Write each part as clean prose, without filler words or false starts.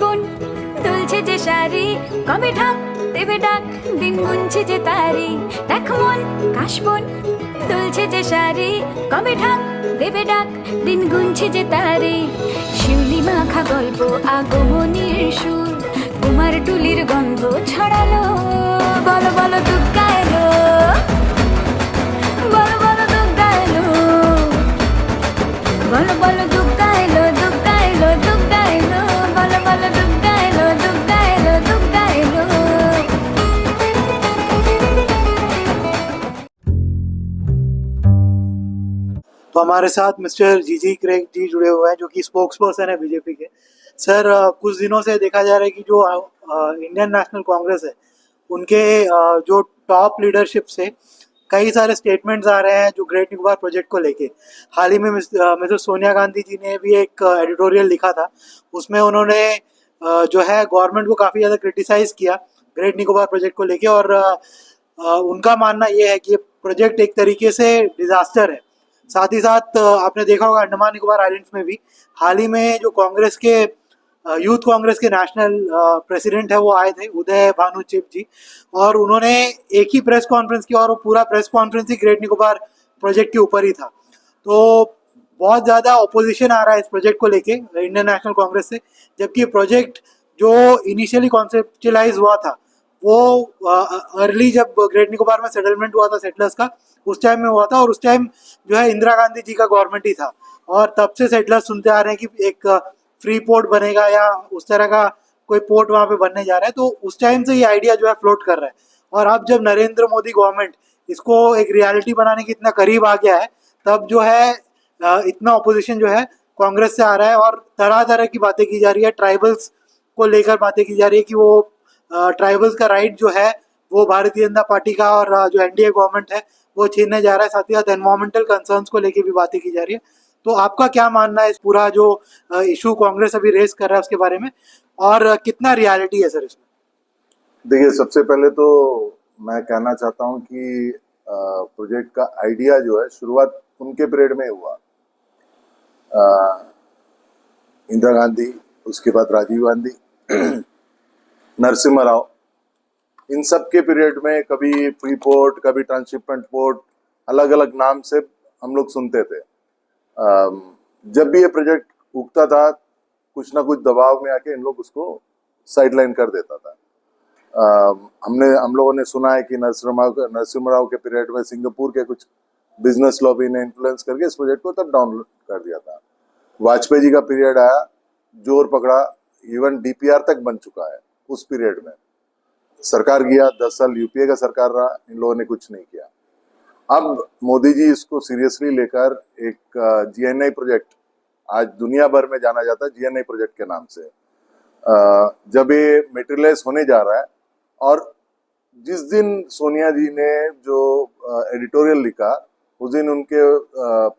কাশবন দুলছে যে শাড়ি, কবে ঢাক দেবে ডাক, দিন গুনছে যে তারি। দেখ মন কাশবন দুলছে যে শাড়ি, কবে ঢাক দেবে ডাক, দিন গুনছে যে তারি। শিউলি মাখা গল্প আগমনীর সুর, কুমার টুলির গন্ধ ছড়ালো। বলো বলো দুগ্গা এলো, বলো বলো দুগ্গা এলো, বলো বলো দুগ্গা এলো, দুগ্গা এলো, দুগ্গা এলো, বলো বলো দুগ্গা এলো, দুগ্গা এলো, দুগ্গা এলো। तो हमारे साथ मिस्टर जीजी क्रेग जी जुड़े हुए हैं, जो कि स्पोक्स पर्सन है बीजेपी के। सर, कुछ दिनों से देखा जा रहा है कि जो इंडियन नेशनल कांग्रेस है, उनके जो टॉप लीडरशिप से कई सारे स्टेटमेंट्स आ रहे हैं जो ग्रेट निकोबार प्रोजेक्ट को लेके। हाल ही में मिसेस सोनिया गांधी जी ने भी एक एडिटोरियल लिखा था, उसमें उन्होंने जो है गवर्नमेंट को काफ़ी ज़्यादा क्रिटिसाइज किया ग्रेट निकोबार प्रोजेक्ट को लेके। और उनका मानना ये है कि ये प्रोजेक्ट एक तरीके से डिजास्टर है। साथ ही साथ आपने देखा होगा अंडमान निकोबार आइलैंड्स में भी हाल ही में जो कांग्रेस के यूथ कांग्रेस के नेशनल प्रेसिडेंट है वो आए थे, उदय भानु चिप जी, और उन्होंने एक ही प्रेस कॉन्फ्रेंस की और वो पूरा प्रेस कॉन्फ्रेंस ही ग्रेट निकोबार प्रोजेक्ट के ऊपर ही था। तो बहुत ज़्यादा ऑपोजिशन आ रहा है इस प्रोजेक्ट को लेके इंडियन नेशनल कांग्रेस से, जबकि प्रोजेक्ट जो इनिशियली कॉन्सेप्चुलाइज हुआ था वो अर्ली जब ग्रेट निकोबार में सेटलमेंट हुआ था सेटलर्स का, उस टाइम में हुआ था। और उस टाइम जो है इंदिरा गांधी जी का गवर्नमेंट ही था, और तब से सेटलर्स सुनते आ रहे हैं कि एक फ्री पोर्ट बनेगा या उस तरह का कोई पोर्ट वहाँ पे बनने जा रहा है। तो उस टाइम से ये आइडिया जो है फ्लोट कर रहा है, और अब जब नरेंद्र मोदी गवर्नमेंट इसको एक रियलिटी बनाने के इतना करीब आ गया है, तब जो है इतना ऑपोजिशन जो है कांग्रेस से आ रहा है, और तरह तरह की बातें की जा रही है। ट्राइबल्स को लेकर बातें की जा रही है कि वो ट्राइबल्स का राइट जो है वो भारतीय जनता पार्टी का और जो एनडीए गवर्नमेंट है वो छीनने जा रहा है। साथ ही साथ एनवायरमेंटल कंसर्न्स को लेकर भी बातें की जा रही है। तो आपका क्या मानना है इस पूरा जो इशू कांग्रेस अभी रेस कर रहा है उसके बारे में, और कितना रियलिटी है सर इसमें? देखिए, सबसे पहले तो मैं कहना चाहता हूं कि प्रोजेक्ट का आइडिया जो है शुरुआत उनके पीरियड में हुआ। इंदिरा गांधी, उसके बाद राजीव गांधी, नरसिम्हा राव, इन सब के पीरियड में कभी फ्री पोर्ट, कभी ट्रांसशिपमेंट पोर्ट, अलग अलग नाम से हम लोग सुनते थे। जब भी ये प्रोजेक्ट उगता था, कुछ ना कुछ दबाव में आके इन लोग उसको साइडलाइन कर देता था। हम लोगों ने सुना है कि नरसिम्हा राव के पीरियड में सिंगापुर के कुछ बिजनेस लॉबी ने इन्फ्लुएंस करके इस प्रोजेक्ट को तब डाउन कर दिया था। वाजपेयी जी का पीरियड आया, जोर पकड़ा, इवन डीपीआर तक बन चुका है। उस पीरियड में सरकार गया, 10 साल यूपीए का सरकार रहा, इन लोगों ने कुछ नहीं किया। अब मोदी जी इसको सीरियसली लेकर एक जीएनआई प्रोजेक्ट, आज दुनिया भर में जाना जाता है जीएनआई प्रोजेक्ट के नाम से, जब ये मेटेरियलाइज होने जा रहा है। और जिस दिन सोनिया जी ने जो एडिटोरियल लिखा, उस दिन उनके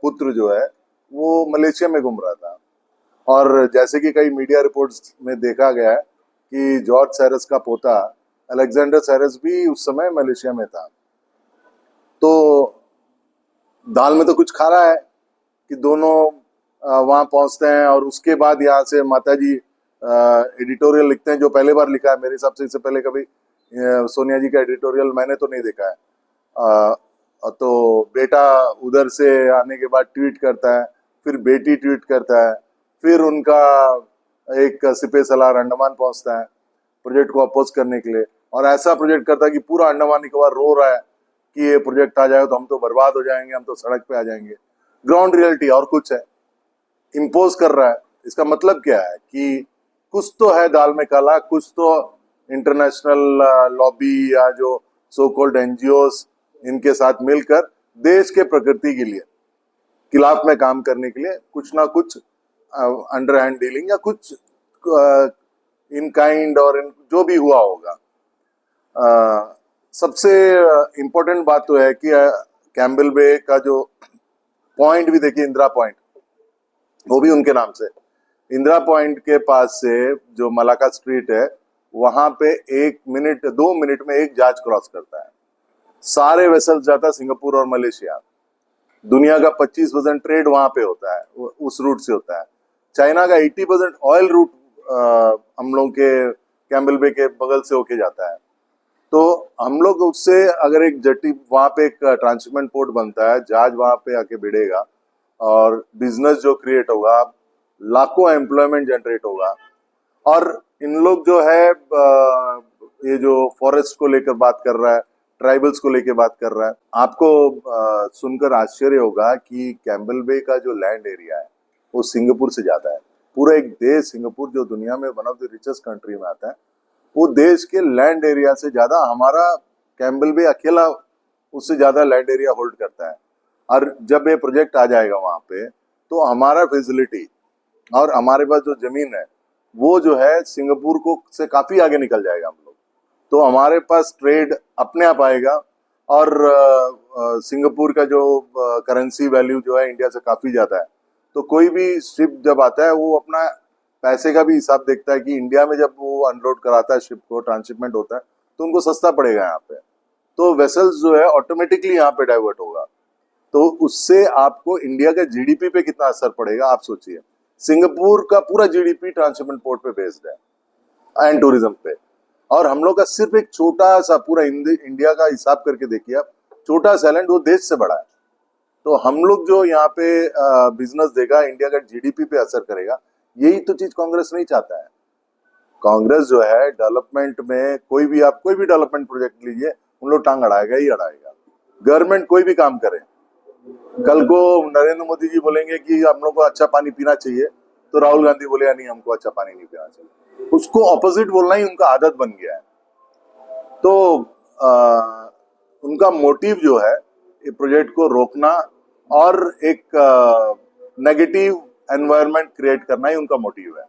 पुत्र जो है वो मलेशिया में घूम रहा था। और जैसे कि कई मीडिया रिपोर्ट्स में देखा गया है कि जॉर्ज सैरस का पोता अलेक्जेंडर सैरस भी उस समय मलेशिया में था। तो दाल में तो कुछ खा रहा है कि दोनों वहां पहुंचते हैं, और उसके बाद यहाँ से माता जी एडिटोरियल लिखते हैं, जो पहले बार लिखा है मेरे हिसाब से। इससे पहले कभी सोनिया जी का एडिटोरियल मैंने तो नहीं देखा है। तो बेटा उधर से आने के बाद ट्वीट करता है, फिर बेटी ट्वीट करता है, फिर उनका एक सिपह सलार अंडमान पहुंचता है प्रोजेक्ट को अपोज करने के लिए, और ऐसा प्रोजेक्ट करता है कि पूरा अंडमान निकोबार रो रहा है कि ये प्रोजेक्ट आ जाए तो हम तो बर्बाद हो जाएंगे, हम तो सड़क पे आ जाएंगे। ग्राउंड रियलिटी और कुछ है, इम्पोज कर रहा है। इसका मतलब क्या है कि कुछ तो है दाल में काला, कुछ तो इंटरनेशनल लॉबी या जो सो कॉल्ड एनजीओस, इनके साथ मिलकर देश के प्रकृति के लिए खिलाफ में काम करने के लिए कुछ ना कुछ अंडरहैंड डीलिंग या कुछ इन काइंड और जो भी हुआ होगा। सबसे इम्पोर्टेंट बात तो है कि कैम्बल बे का जो पॉइंट भी देखिए, इंदिरा पॉइंट, वो भी उनके नाम से। इंदिरा पॉइंट के पास से जो मलाका स्ट्रीट है, वहां पे 1 मिनट 2 मिनट में एक जहाज क्रॉस करता है। सारे वेसल्स जाता है सिंगापुर और मलेशिया। दुनिया का 25% ट्रेड वहां पे होता है, उस रूट से होता है। चाइना का 80% ऑयल रूट हम लोग के कैम्बल बे के बगल से होके जाता है। तो हम लोग उससे अगर एक जटी वहाँ पे एक ट्रांसशिपमेंट पोर्ट बनता है, जहाज वहाँ पे आके भिड़ेगा और बिजनेस जो क्रिएट होगा, लाखों एम्प्लॉयमेंट जनरेट होगा। और इन लोग जो है ये जो फॉरेस्ट को लेकर बात कर रहा है, ट्राइबल्स को लेकर बात कर रहा है, आपको सुनकर आश्चर्य होगा कि कैम्बल बे का जो लैंड एरिया है वो सिंगापुर से ज्यादा है। पूरा एक देश सिंगापुर, जो दुनिया में one of the richest country में आता है, वो देश के लैंड एरिया से ज्यादा हमारा कैम्बल बे अकेला उससे ज्यादा लैंड एरिया होल्ड करता है। और जब ये प्रोजेक्ट आ जाएगा वहां पे, तो हमारा फैसिलिटी और हमारे पास जो जमीन है वो जो है सिंगापुर को से काफी आगे निकल जाएगा हम लोग। तो हमारे पास ट्रेड अपने आप आएगा और सिंगापुर का जो करेंसी वैल्यू जो है इंडिया से काफी ज्यादा है। तो कोई भी शिप जब आता है वो अपना पैसे का भी हिसाब देखता है कि इंडिया में जब वो अनलोड कराता है शिप को, ट्रांसशिपमेंट होता है, तो उनको सस्ता पड़ेगा यहाँ पे। तो वेसल्स जो है ऑटोमेटिकली यहाँ पे डाइवर्ट होगा। तो उससे आपको इंडिया के जीडीपी पे कितना असर पड़ेगा आप सोचिए। सिंगापुर का पूरा जीडीपी ट्रांसशिपमेंट पोर्ट पे बेस्ड है एंड टूरिज्म पे, और हम लोग का सिर्फ एक छोटा सा, पूरा इंडिया का हिसाब करके देखिए आप, छोटा सा आइलैंड वो देश से बड़ा है। तो हम लोग जो यहाँ पे बिजनेस देगा, इंडिया का जीडीपी पे असर करेगा, यही तो चीज कांग्रेस नहीं चाहता है। कांग्रेस जो है डेवलपमेंट में, कोई भी डेवलपमेंट प्रोजेक्ट लीजिए, उन लोग टांग अड़ाएगा ही अड़ाएगा। गवर्नमेंट कोई भी काम करे, कल को नरेंद्र मोदी जी बोलेंगे कि हम लोग को अच्छा पानी पीना चाहिए, तो राहुल गांधी बोलेगा नहीं, हमको अच्छा पानी नहीं पीना चाहिए। उसको ऑपोजिट बोलना ही उनका आदत बन गया है। तो उनका मोटिव जो है ये प्रोजेक्ट को रोकना और एक नेगेटिव एनवायरनमेंट क्रिएट करना ही उनका मोटिव है।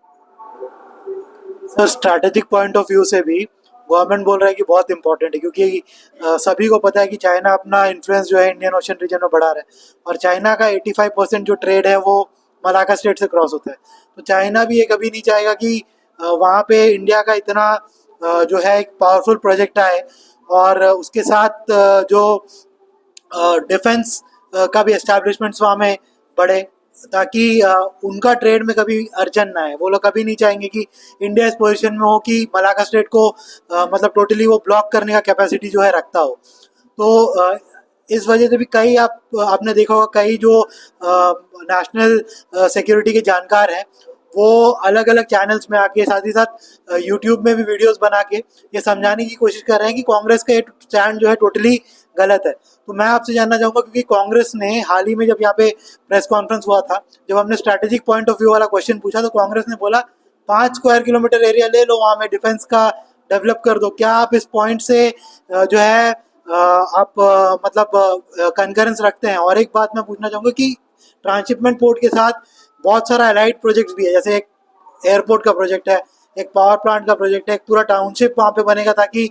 Sir strategic point of view से भी गवर्नमेंट बोल रहा है कि बहुत इंपॉर्टेंट है, क्योंकि सभी को पता है कि चाइना अपना इन्फ्लुएंस जो है इंडियन ओशन रीजन में बढ़ा रहा है, और चाइना का 85% जो ट्रेड है वो मलाक्का स्ट्रेट से क्रॉस होता है। तो चाइना भी ये कभी नहीं चाहेगा कि वहाँ पे इंडिया का इतना जो है एक पावरफुल प्रोजेक्ट आए, और उसके साथ जो डिफेंस का भी एस्टैब्लिशमेंट्स वहाँ में बढ़े, ताकि उनका ट्रेड में कभी अड़चन ना आए। वो लोग कभी नहीं चाहेंगे कि इंडिया इस पोजीशन में हो कि मलाक्का स्ट्रेट को मतलब टोटली वो ब्लॉक करने का कैपेसिटी जो है रखता हो। तो इस वजह से भी कई आपने देखा होगा, कई जो नेशनल सिक्योरिटी के जानकार हैं वो अलग अलग चैनल्स में आके, साथ ही साथ यूट्यूब में भी वीडियोस बना के ये समझाने की कोशिश कर रहे हैं कि कांग्रेस का स्टैंड जो है टोटली गलत है। तो मैं आपसे जानना चाहूँगा, क्योंकि कांग्रेस ने हाल ही में जब यहाँ पे प्रेस कॉन्फ्रेंस हुआ था, जब हमने स्ट्रैटेजिक पॉइंट ऑफ व्यू वाला क्वेश्चन पूछा, तो कांग्रेस ने बोला 5 स्क्वायर किलोमीटर एरिया ले लो, वहाँ में डिफेंस का डेवलप कर दो। क्या आप इस पॉइंट से जो है आप मतलब कंकरेंस रखते हैं? और एक बात मैं पूछना चाहूँगा कि ट्रांसशिपमेंट पोर्ट के साथ बहुत सारा अलाइड प्रोजेक्ट्स भी है, जैसे एक एयरपोर्ट का प्रोजेक्ट है, एक पावर प्लांट का प्रोजेक्ट है, एक पूरा टाउनशिप वहाँ पे बनेगा ताकि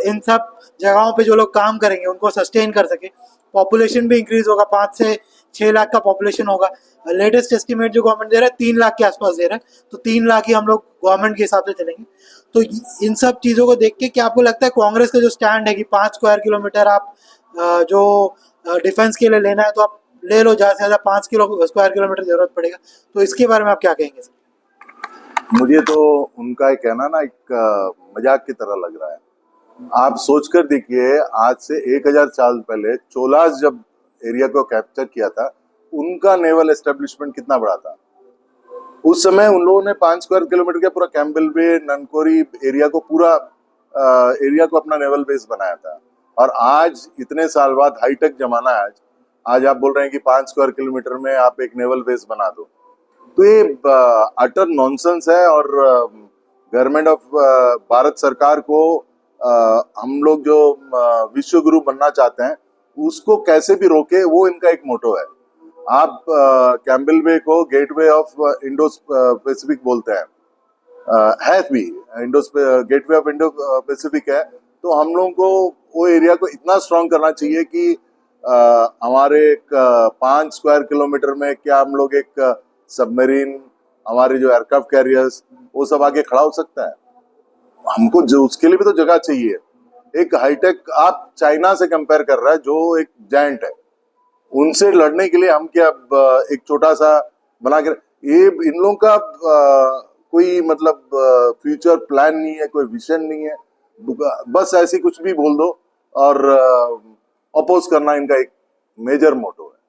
इन सब जगहों पे जो लोग काम करेंगे उनको सस्टेन कर सके। पॉपुलेशन भी इंक्रीज होगा, 5 से 6 लाख का पॉपुलेशन होगा। लेटेस्ट एस्टिमेट जो गवर्नमेंट दे रहा है 3 लाख के आसपास दे रहा है, तो 3 लाख ही हम लोग गवर्नमेंट के हिसाब से चलेंगे। तो इन सब चीज़ों को देख के क्या आपको लगता है कांग्रेस का जो स्टैंड है कि 5 स्क्वायर किलोमीटर आप जो डिफेंस के लिए लेना है तो आप ले लो, ज़्यादा से ज़्यादा 5 स्क्वायर किलोमीटर जरूरत पड़ेगा, तो इसके बारे में आप क्या कहेंगे? मुझे तो उनका एक कहना ना एक मजाक की तरह लग रहा है। आप सोचकर देखिए, आज से 1000 साल पहले चोलास जब एरिया को कैप्चर किया था, उनका नेवल एस्टेब्लिशमेंट कितना बड़ा था। उस समय उन लोगों ने 5 स्क्वायर किलोमीटर का पूरा कैम्बल बे, ननकोरी एरिया को, पूरा एरिया को अपना नेवल बेस बनाया था। और आज इतने साल बाद हाईटेक जमाना है, आज आप बोल रहे हैं कि 5 स्क्वायर किलोमीटर में आप एक नेवल बेस बना दो। तो ये अटर नॉनसेंस है। और गवर्नमेंट ऑफ भारत सरकार को हम लोग जो विश्व गुरु बनना चाहते हैं उसको कैसे भी रोके, वो इनका एक मोटो है। आप कैम्बल बे को गेटवे ऑफ इंडो पैसिफिक बोलते हैं, है भी गेटवे ऑफ इंडो पैसिफिक है। तो हम लोगों को वो एरिया को इतना स्ट्रांग करना चाहिए कि हमारे 5 स्क्वायर किलोमीटर में क्या हम लोग एक सबमरीन, हमारे जो एयरक्राफ्ट कैरियर्स, वो सब आगे खड़ा हो सकता है। हमको जो उसके लिए भी तो जगह चाहिए। एक हाईटेक आप चाइना से कंपेयर कर रहा है जो एक जायंट है, उनसे लड़ने के लिए हम क्या एक छोटा सा बना के, ये इन लोगों का कोई मतलब फ्यूचर प्लान नहीं है, कोई विजन नहीं है, बस ऐसे कुछ भी बोल दो और अपोज करना इनका एक मेजर मोटो है।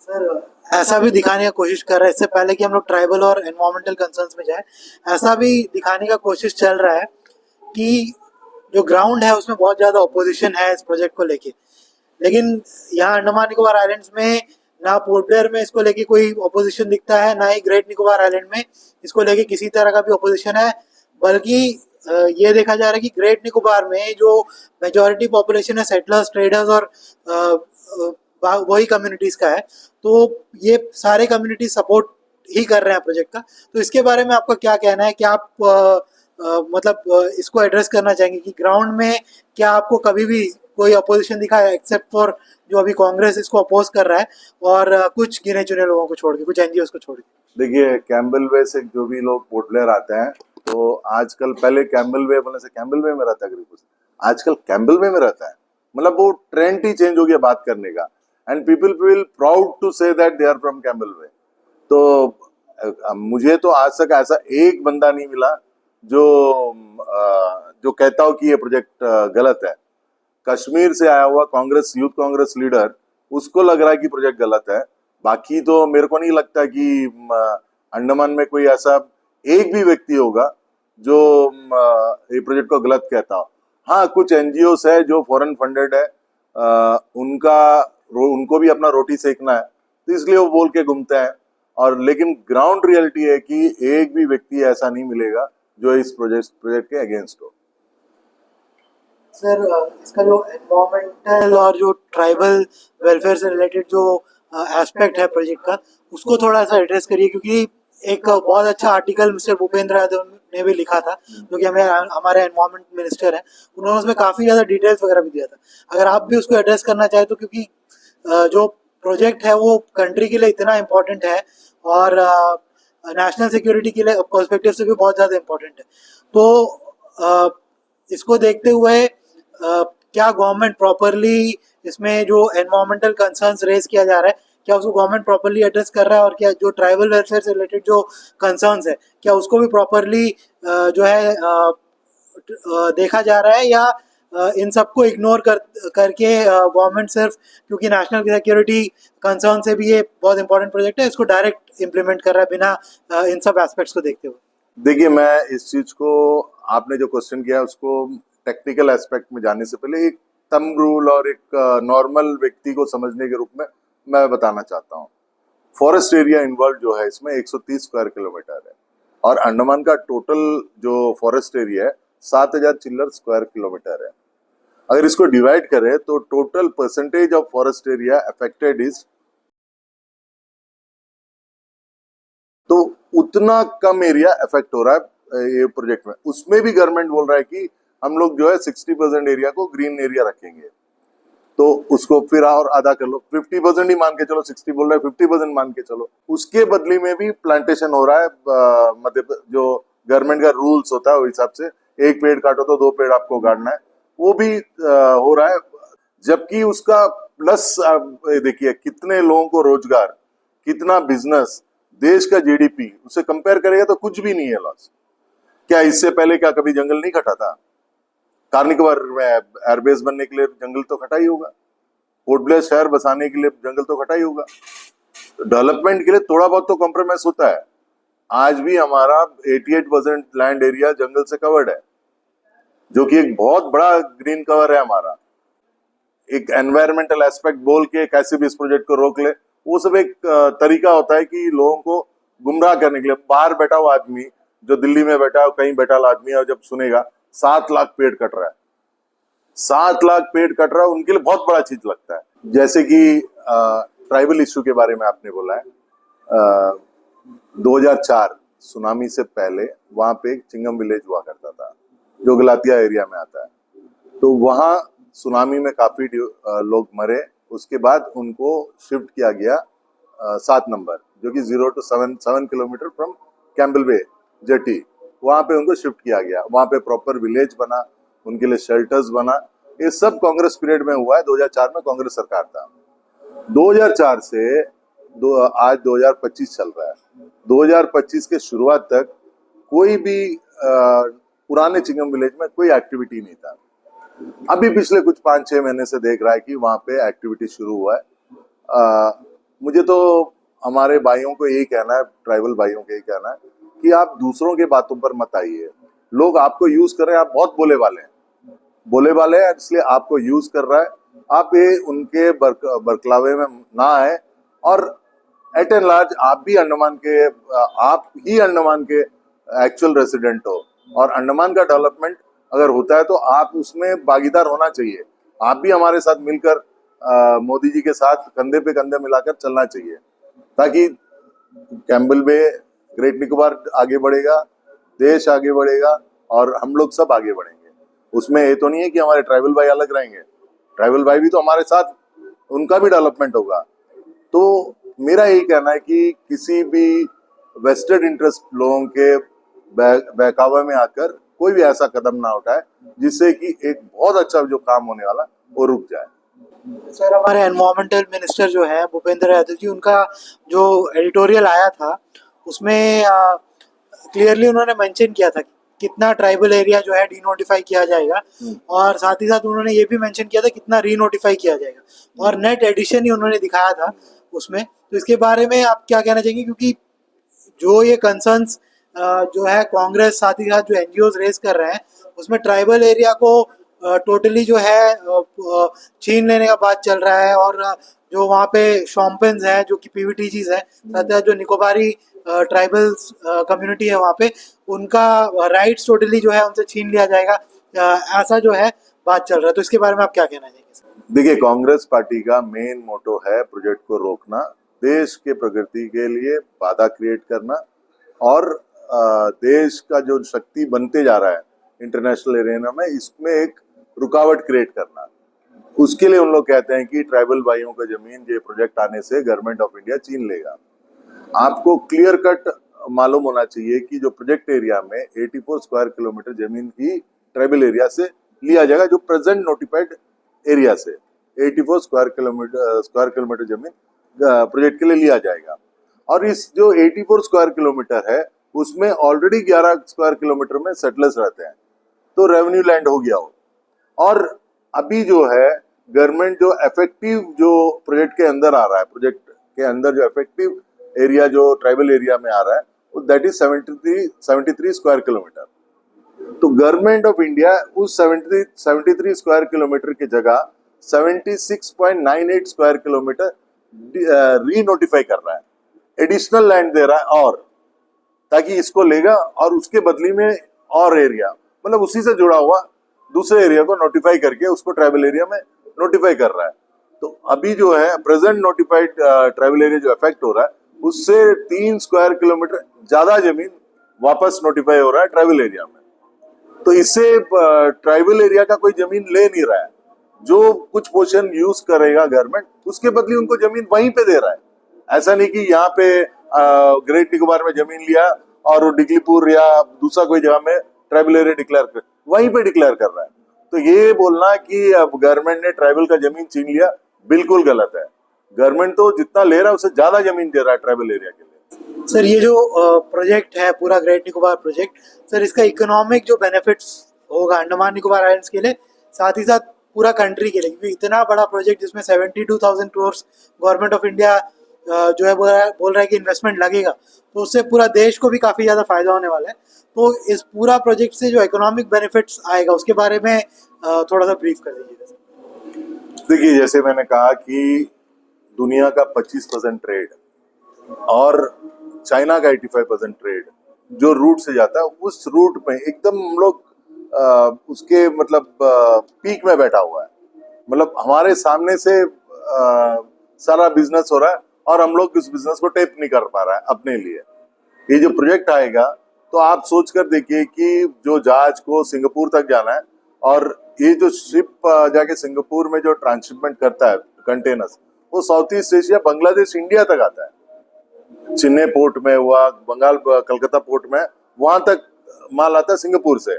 सर ऐसा भी दिखाने की कोशिश कर रहे हैं, इससे पहले कि हम लोग ट्राइबल और एनवायरमेंटल कंसर्न्स में जाए, ऐसा भी दिखाने का कोशिश चल रहा है कि जो ग्राउंड है उसमें बहुत ज़्यादा ऑपोजिशन है इस प्रोजेक्ट को लेके, लेकिन यहाँ अंडमान निकोबार आइलैंड्स में ना पोर्ट ब्लेयर में इसको लेके कोई ऑपोजिशन दिखता है, ना ही ग्रेट निकोबार आइलैंड में इसको लेके किसी तरह का भी ऑपोजिशन है। बल्कि ये देखा जा रहा है कि ग्रेट निकोबार में जो मेजॉरिटी पॉपुलेशन है सेटलर्स, ट्रेडर्स और वही कम्युनिटीज का है, तो ये सारे कम्युनिटी सपोर्ट ही कर रहे हैं प्रोजेक्ट का। तो इसके बारे में आपका क्या कहना है? क्या आप मतलब इसको एड्रेस करना चाहेंगे कि ग्राउंड में क्या आपको कभी भी कोई अपोजिशन दिखा है, एक्सेप्ट फॉर जो अभी कांग्रेस इसको अपोज कर रहा है और कुछ गिने चुने लोगों को छोड़ के, कुछ एनजीओ को छोड़ के? देखिए, कैम्बल वे से जो भी लोग पोर्ट ब्लेयर आते हैं, तो आजकल पहले कैम्बल वे बोलने से कैम्बल वे में रहता है, आजकल कैम्बल वे में रहता है। मतलब वो ट्रेंड ही चेंज हो गया बात करने का, and people feel proud to say that they are from Campbell Bay. तो मुझे तो आज तक ऐसा एक बंदा नहीं मिला जो कहता हो कि ये प्रोजेक्ट गलत है। कश्मीर से आया हुआ कांग्रेस, यूथ कांग्रेस लीडर, उसको लग रहा है कि प्रोजेक्ट गलत है। बाकी तो मेरे को नहीं लगता कि अंडमान में कोई ऐसा एक भी व्यक्ति होगा जो ये प्रोजेक्ट को गलत कहता हो। हाँ, कुछ एनजीओस है जो फॉरेन फंडेड है, उनको भी अपना रोटी सेकना है, तो इसलिए वो बोल के घूमते हैं। और लेकिन ग्राउंड रियलिटी है कि एक भी व्यक्ति ऐसा नहीं मिलेगा जो इस प्रोजेक्ट के अगेंस्ट हो। सर इसका जो एनवायरमेंटल और जो ट्राइबल वेलफेयर से रिलेटेड जो एस्पेक्ट है प्रोजेक्ट का, उसको थोड़ा सा एड्रेस करिए, क्योंकि एक बहुत अच्छा आर्टिकल मिस्टर भूपेंद्र यादव ने भी लिखा था, जो कि हमारे एनवायरमेंट मिनिस्टर हैं, उन्होंने उसमें काफ़ी ज़्यादा डिटेल्स वगैरह भी दिया था। अगर आप भी उसको एड्रेस करना चाहें तो, क्योंकि जो प्रोजेक्ट है वो कंट्री के लिए इतना इम्पोर्टेंट है और नेशनल सिक्योरिटी के लिए पर्सपेक्टिव से भी बहुत ज़्यादा इम्पोर्टेंट है। तो इसको देखते हुए क्या गवर्नमेंट प्रॉपरली इसमें जो एनवायरमेंटल कंसर्न्स रेज किया जा रहा है, क्या उसको गवर्नमेंट प्रॉपरली एड्रेस कर रहा है, और क्या जो ट्राइबल वेलफेयर से रिलेटेड जो कंसर्न्स है क्या उसको भी प्रॉपरली जो है देखा जा रहा है, या इन सबको इग्नोर करके गवर्नमेंट सिर्फ क्योंकि नेशनल सिक्योरिटी कंसर्न से भी ये बहुत इंपॉर्टेंट प्रोजेक्ट है, इसको डायरेक्ट इम्प्लीमेंट कर रहा है बिना इन सब एस्पेक्ट्स को देखते हुए? देखिए, मैं इस चीज को, आपने जो क्वेश्चन किया उसको टेक्निकल एस्पेक्ट में जाने से पहले एक थंब रूल और एक नॉर्मल व्यक्ति को समझने के रूप में मैं बताना चाहता हूँ। फॉरेस्ट एरिया इन्वॉल्व जो है इसमें 130 स्क्वायर किलोमीटर है, और अंडमान का टोटल जो फॉरेस्ट एरिया है 7000 चिल्लर स्क्वायर किलोमीटर है। अगर इसको डिवाइड करें तो total percentage of forest area affected is, तो उतना कम एरिया अफेक्ट हो रहा है ये प्रोजेक्ट में। उसमें भी गवर्नमेंट बोल रहा है कि हम लोग जो है 60% एरिया को ग्रीन एरिया रखेंगे, तो उसको फिर और आधा कर लो, 50% ही मान के चलो, 60 बोल रहा है 50% मान के चलो। उसके बदले में भी प्लांटेशन हो रहा है, मतलब जो गवर्नमेंट का रूल्स होता है उस हिसाब से, एक पेड़ काटो तो 2 पेड़ आपको काटना है, वो भी हो रहा है। जबकि उसका प्लस देखिए कितने लोगों को रोजगार, कितना बिजनेस, देश का जीडीपी, उसे कंपेयर करेगा तो कुछ भी नहीं है लॉस। क्या इससे पहले क्या कभी जंगल नहीं कटा था? कार्निकोबार में एयरबेस बनने के लिए जंगल तो कटा ही होगा, पोर्ट ब्लेयर शहर बसाने के लिए जंगल तो कटा ही होगा। डेवलपमेंट के लिए थोड़ा बहुत तो कॉम्प्रोमाइज होता है। आज भी हमारा 88% लैंड एरिया जंगल से कवर्ड है, जो कि एक बहुत बड़ा ग्रीन कवर है हमारा। एक एनवायरमेंटल एस्पेक्ट बोल के कैसे भी इस प्रोजेक्ट को रोक ले, वो सब एक तरीका होता है कि लोगों को गुमराह करने के लिए। बाहर बैठा हुआ आदमी जो दिल्ली में बैठा है, कहीं बैठा हुआ आदमी, और जब सुनेगा 7 लाख पेड़ कट रहा है, 7 लाख पेड़ कट रहा है, उनके लिए बहुत बड़ा चीज लगता है। जैसे कि ट्राइबल इश्यू के बारे में आपने बोला है, 2004 सुनामी से पहले वहां पे एक चिंगम विलेज हुआ करता था जो गलातिया एरिया में आता है। तो वहां सुनामी में काफी लोग मरे। उसके बाद उनको शिफ्ट किया गया 7 नंबर, जो कि 0 to 7 kilometre from Campbell Bay jetty, वहां पे उनको शिफ्ट किया गया। वहां पे प्रॉपर विलेज बना, उनके लिए शेल्टर्स बना। ये सब कांग्रेस पीरियड में हुआ है। 2004 में कांग्रेस सरकार था। 2004 से आज 2025 चल रहा है। 2025 के शुरुआत तक कोई भी पुराने चिंगम विलेज में कोई एक्टिविटी नहीं था। अभी पिछले कुछ 5-6 महीने से देख रहा है कि वहाँ पे एक्टिविटी शुरू हुआ है। मुझे तो हमारे भाइयों को यही कहना है, ट्राइबल भाइयों को यही कहना है कि आप दूसरों के बातों पर मत आइए। लोग आपको यूज कर रहे हैं, आप बहुत बोले वाले हैं, इसलिए आपको यूज कर रहा है। आप ये उनके बरकलावे में ना आए। और एट एंड लार्ज आप ही अंडमान के एक्चुअल रेसिडेंट हो, और अंडमान का डेवलपमेंट अगर होता है तो आप उसमें भागीदार होना चाहिए। आप भी हमारे साथ मिलकर मोदी जी के साथ कंधे पे कंधे मिलाकर चलना चाहिए, ताकि कैम्बल बे, ग्रेट निकोबार आगे बढ़ेगा, देश आगे बढ़ेगा और हम लोग सब आगे बढ़ेंगे। उसमें ये तो नहीं है कि हमारे ट्राइबल भाई अलग रहेंगे, ट्राइबल भाई भी तो हमारे साथ, उनका भी डेवलपमेंट होगा। तो मेरा यही कहना है कि किसी भी वेस्टेड इंटरेस्ट लोगों के बहकावे में आकर कोई भी ऐसा कदम ना उठाए जिससे कि एक बहुत अच्छा जो काम होने वाला वो रुक जाए। सर, हमारे एनवायरमेंटल मिनिस्टर जो है भूपेंद्र यादव जी, उनका जो एडिटोरियल आया था उसमें क्लियरली उन्होंने मेंशन किया था कितना ट्राइबल एरिया जो है डीनोटिफाई किया जाएगा, और साथ ही साथ उन्होंने ये भी मेंशन किया था कितना रीनोटिफाई किया जाएगा, और नेट एडिशन ही उन्होंने दिखाया था उसमें। तो इसके बारे में आप क्या कहना चाहेंगे, क्योंकि जो ये कंसर्न्स जो है कांग्रेस साथ ही साथ जो एनजीओज रेज कर रहे हैं उसमें ट्राइबल एरिया को टोटली जो है छीन लेने का बात चल रहा है, और जो वहाँ पे शॉम्पेन्स है जो कि पीवीटीजीज है, साथ ही जो निकोबारी ट्राइबल कम्युनिटी है वहाँ पे, उनका राइट्स टोटली जो है उनसे छीन लिया जाएगा, ऐसा जो है बात चल रहा है। तो इसके बारे में आप क्या कहना चाहेंगे? देखिए, कांग्रेस पार्टी का मेन मोटो है प्रोजेक्ट को रोकना, देश के प्रगति के लिए बाधा क्रिएट करना, और देश का जो शक्ति बनते जा रहा है इंटरनेशनल एरिना में, इसमें एक रुकावट क्रिएट करना। उसके लिए उन लोग कहते हैं कि ट्राइबल भाइयों का जमीन ये प्रोजेक्ट आने से गवर्नमेंट ऑफ इंडिया छीन लेगा। आपको क्लियर कट मालूम होना चाहिए कि जो प्रोजेक्ट एरिया में 84 स्क्वायर किलोमीटर जमीन ही ट्राइबल एरिया से लिया जाएगा, जो प्रेजेंट नोटिफाइड एरिया से 84 स्क्वायर किलोमीटर जमीन प्रोजेक्ट के लिए लिया जाएगा। और इस जो 84 स्क्वायर किलोमीटर है उसमें ऑलरेडी 11 स्क्वायर किलोमीटर में सेटलर्स रहते हैं, तो रेवेन्यू लैंड हो गया हो। और अभी जो है गवर्नमेंट जो इफेक्टिव जो प्रोजेक्ट के अंदर आ रहा है, प्रोजेक्ट के अंदर जो इफेक्टिव एरिया जो ट्राइबल एरिया में आ रहा है वो दैट इज 73 स्क्वायर किलोमीटर। तो गवर्नमेंट ऑफ इंडिया उस 73 स्क्वायर किलोमीटर की जगह 76.98 स्क्वायर किलोमीटर रीनोटिफाई कर रहा है, एडिशनल लैंड दे रहा है, और ताकि इसको लेगा और उसके बदली में और एरिया, मतलब उसी से जुड़ा हुआ दूसरे एरिया को नोटिफाई करके उसको ट्राइबल एरिया में नोटिफाई कर रहा है। तो अभी जो है प्रेजेंट नोटिफाइड ट्राइबल एरिया जो अफेक्ट हो रहा है उससे 3 स्क्वायर किलोमीटर ज्यादा जमीन वापस नोटिफाई हो रहा है ट्राइबल एरिया में। तो इससे ट्राइबल एरिया का कोई जमीन ले नहीं रहा है, जो कुछ पोर्शन यूज करेगा गवर्नमेंट उसके बदले उनको जमीन वहीं पे दे रहा है। ऐसा नहीं कि यहाँ पे ग्रेट निकोबार में जमीन लिया और डिग्लीपुर या दूसरा कोई जगह में ट्राइबल एरिया डिक्लेयर कर, वहीं पे डिक्लेयर कर रहा है। तो ये बोलना कि अब गवर्नमेंट ने ट्राइबल का जमीन छीन लिया, बिल्कुल गलत है। गवर्नमेंट तो जितना ले रहा है उससे ज्यादा जमीन दे रहा है ट्राइबल एरिया के लिए। सर, ये जो प्रोजेक्ट है पूरा ग्रेट निकोबार प्रोजेक्ट, सर इसका इकोनॉमिक जो बेनिफिट्स होगा अंडमान निकोबार आइलैंड्स के लिए, साथ ही साथ पूरा कंट्री के लिए, क्योंकि इतना बड़ा प्रोजेक्ट जिसमें 72,000 करोड़ गवर्नमेंट ऑफ इंडिया जो है बोल रहा है कि इन्वेस्टमेंट लगेगा, तो उससे पूरा देश को भी काफी ज्यादा फायदा होने वाला है। तो इस पूरा प्रोजेक्ट से जो इकोनॉमिक बेनिफिट्स आएगा उसके बारे में थोड़ा सा ब्रीफ कर दीजिएगा। देखिए, जैसे मैंने कहा कि दुनिया का 25% ट्रेड और चाइना का 85% ट्रेड जो रूट से जाता है, उस रूट में एकदम हम लोग उसके मतलब पीक में बैठा हुआ है। मतलब हमारे सामने से सारा बिजनेस हो रहा है और हम लोग इस बिजनेस को टेप नहीं कर पा रहा है अपने लिए। ये जो प्रोजेक्ट आएगा तो आप सोच कर देखिए कि जो जहाज को सिंगापुर तक जाना है और ये जो शिप जाके सिंगापुर में जो ट्रांसशिपमेंट करता है कंटेनर्स, वो south east Asia, Bangladesh, India तक आता है। चेन्नई पोर्ट में हुआ, बंगाल कलकत्ता पोर्ट में, वहां तक माल आता है सिंगापुर से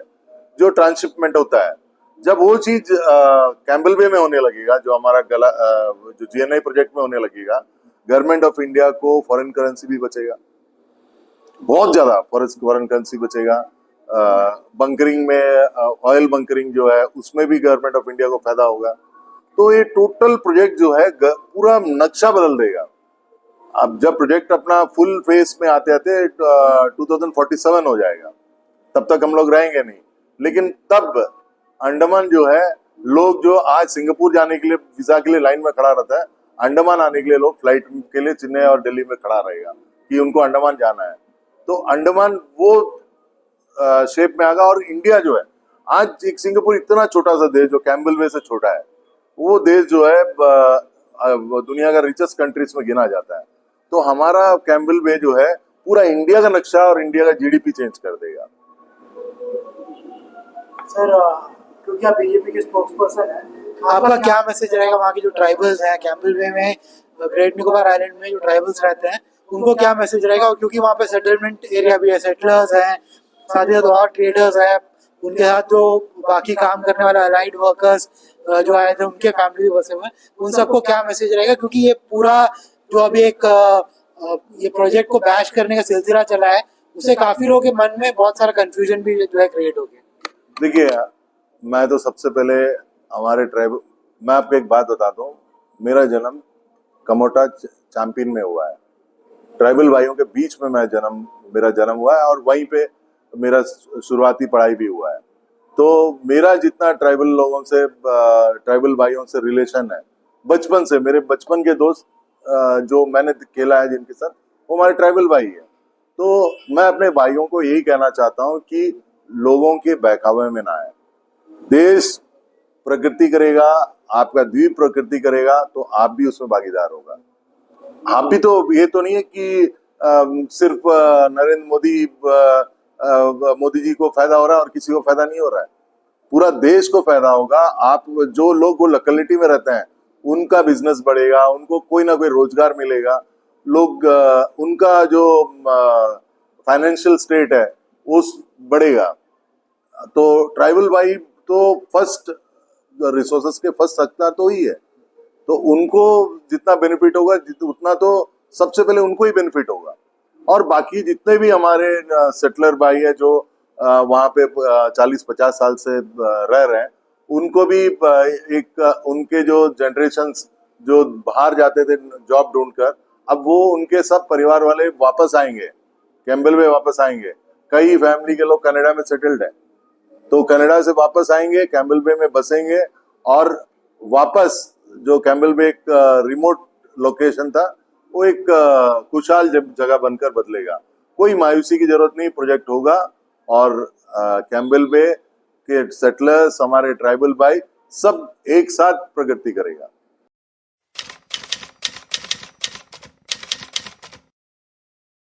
जो ट्रांसशिपमेंट होता है। जब वो चीज कैम्बल बे में होने लगेगा, जो हमारा जो GNI प्रोजेक्ट में होने लगेगा, गवर्नमेंट ऑफ इंडिया को फॉरेन करेंसी भी बचेगा, बहुत ज्यादा फॉरेन करेंसी बचेगा। बंकरिंग में ऑयल बंकरिंग जो है उसमें भी गवर्नमेंट ऑफ इंडिया को फायदा होगा। तो ये टोटल प्रोजेक्ट जो है पूरा नक्शा बदल देगा। अब जब प्रोजेक्ट अपना फुल फेस में आते आते 2047 हो जाएगा, तब तक हम लोग रहेंगे नहीं। लेकिन तब अंडमान जो है, लोग जो आज सिंगापुर जाने के लिए वीजा के लिए लाइन में खड़ा रहता है, अंडमान आने के लिए लोग फ्लाइट के लिए चेन्नई और दिल्ली में खड़ा रहेगा कि उनको अंडमान जाना है। तो अंडमान वो शेप में आएगा। और इंडिया जो है, आज एक सिंगापुर इतना छोटा सा देश जो कैम्बल वे से छोटा है, वो देश जो है दुनिया का रिचेस्ट कंट्रीज में गिना जाता है। तो हमारा कैम्बल वे जो है पूरा इंडिया का नक्शा और इंडिया का जीडीपी चेंज कर देगा। सर, क्योंकि आप बीजेपी के स्पोक्स पर्सन है, आपका क्या मैसेज रहेगा वहाँ के जो ट्राइबल्स हैं कैम्बल वे में, ग्रेट निकोबार आइलैंड में जो ट्राइबल्स रहते हैं, उनको क्या मैसेज रहेगा? क्योंकि वहाँ पे सेटलमेंट एरिया भी है, सेटलर्स हैं, साथ ही साथ और ट्रेडर्स हैं, उनके साथ जो बाकी काम करने वाले अलाइड वर्कर्स जो आए थे, उनके फैमिली भी बसे हुए हैं, उन सबको क्या मैसेज रहेगा? क्योंकि ये पूरा जो अभी एक ये प्रोजेक्ट को बैश करने का सिलसिला चला है, उससे काफी लोगों के मन में बहुत सारा कंफ्यूजन भी जो है क्रिएट हो गया। देखिए, मैं तो सबसे पहले हमारे ट्राइब, मैं आपको एक बात बताता हूँ। मेरा जन्म कमोटा चांपिन में हुआ है। ट्राइबल भाइयों के बीच में मेरा जन्म हुआ है और वहीं पे मेरा शुरुआती पढ़ाई भी हुआ है। तो मेरा जितना ट्राइबल लोगों से, ट्राइबल भाइयों से रिलेशन है बचपन से, मेरे बचपन के दोस्त जो मैंने खेला है जिनके साथ, वो हमारे ट्राइबल भाई है। तो मैं अपने भाइयों को यही कहना चाहता हूँ कि लोगों के बहकावे में ना आए। देश प्रकृति करेगा, आपका द्वीप प्रकृति करेगा, तो आप भी उसमें भागीदार होगा। आप भी तो, ये तो नहीं है कि सिर्फ नरेंद्र मोदी जी को फायदा हो रहा है और किसी को फायदा नहीं हो रहा है। पूरा देश को फायदा होगा। आप जो लोग वो लोकेलिटी में रहते हैं उनका बिजनेस बढ़ेगा, उनको कोई ना कोई रोजगार मिलेगा, लोग उनका जो फाइनेंशियल स्टेट है वो बढ़ेगा। तो ट्राइबल भाई तो फर्स्ट रिसोर्सेस के फर्स्ट हकदार तो ही है। तो उनको जितना बेनिफिट होगा उतना तो सबसे पहले उनको ही बेनिफिट होगा। और बाकी जितने भी हमारे सेटलर भाई है जो वहाँ पे 40-50 साल से रह रहे हैं, उनको भी एक उनके जो जनरेशन्स जो बाहर जाते थे जॉब ढूंढकर, अब वो उनके सब परिवार वाले वापस आएंगे, कैम्बल वे वापस आएंगे। कई फैमिली के लोग कनाडा में सेटल्ड है, तो कनाडा से वापस आएंगे, कैम्बल बे में बसेंगे और वापस जो कैम्बल बे एक रिमोट लोकेशन था वो एक खुशहाल जगह बनकर बदलेगा। कोई मायूसी की जरूरत नहीं, प्रोजेक्ट होगा और कैम्बल बे के सेटलर्स, हमारे ट्राइबल भाई सब एक साथ प्रगति करेगा।